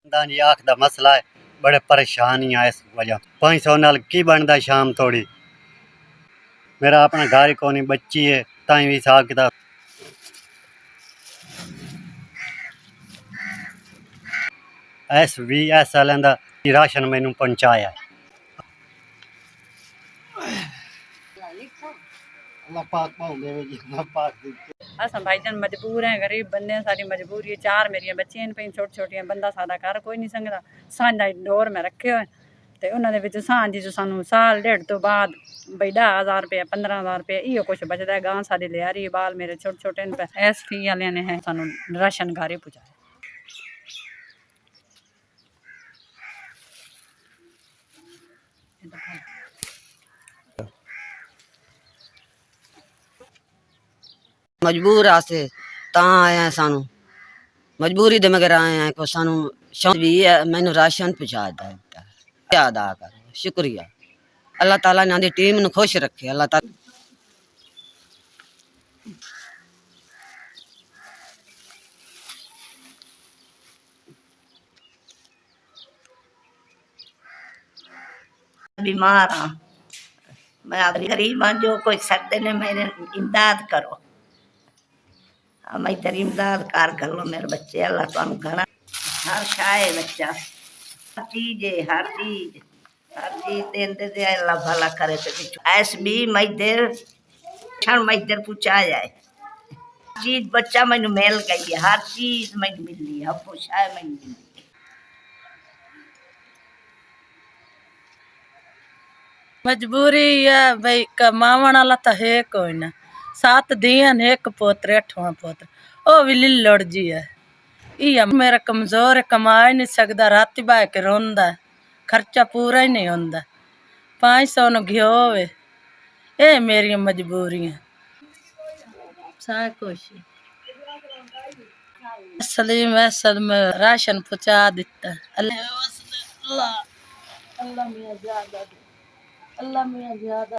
जी आँख का मसला है, बड़े परेशानी है इस वजह 500 नाल की बनता शाम थोड़ी। मेरा अपना घर को नहीं, बच्ची है, ताई भी हिसाब किताब SVS वालें दा राशन मैनू पहुंचाया। अस भाईजान मजबूर हैं, गरीब बंदे हैं, सारी मजबूरी है। 4 मेरिया बच्चियां ने, छोटी छोटियां, बंदा सादा घर कोई नहीं संगदा। सांझा डोर में रखे हुए ते उन्हां दे विच सांझ जो सानू साल डेढ़ तो बाद बई 10,000 रुपया 15,000 रुपया इहो कुछ बचदा है। गां साडी लिया रही, बाल मेरे छोटे छोटे ने। SP वाले ने है सानू राशन घरे पहुंचाया। मजबूर आसे ता आए हैं, सानू मजबूरी दे मगर आए हैं को सानू शौक भी है। मैनू राशन पहुंचा दिता, अदा करो, शुक्रिया। अल्लाह ताला ने आंदी टीम नू खुश रखे। अल्लाह ताला बीमार हाँ, मैं गरीब हाँ, जो कोई सकते ने मेरे इमदाद करो। मैं तेरी इमदाद कर लो मेरे बच्चे। अल्लाह तुम घना हर शाये बच्चा, हर चीज है, हर चीज देंदे दे अल्लाह भला करे। तो SB मैदर पूछा जाए चीज बच्चा मैनू मिल गई है, हर चीज मैनू मिली है, अब शाये मैनू मिली। मजबूरी है भाई, कमावन वाला तो है कोई ना। 7 दियन, 1 पोत्र, 8वां पोत्र, ओ भी लिलड़ जी है। इया मेरा कमजोर है, कमा ही नहीं सकदा, राती बह के रोंदा, खर्चा पूरा ही नहीं होंदा। 500 न घ्यो वे, ये मेरी मजबूरियां सा कुछ। सलीम ऐसा में राशन पहुंचा दिता। अल्लाह अल्लाह मियां ज्यादा, अल्लाह मियां ज्यादा।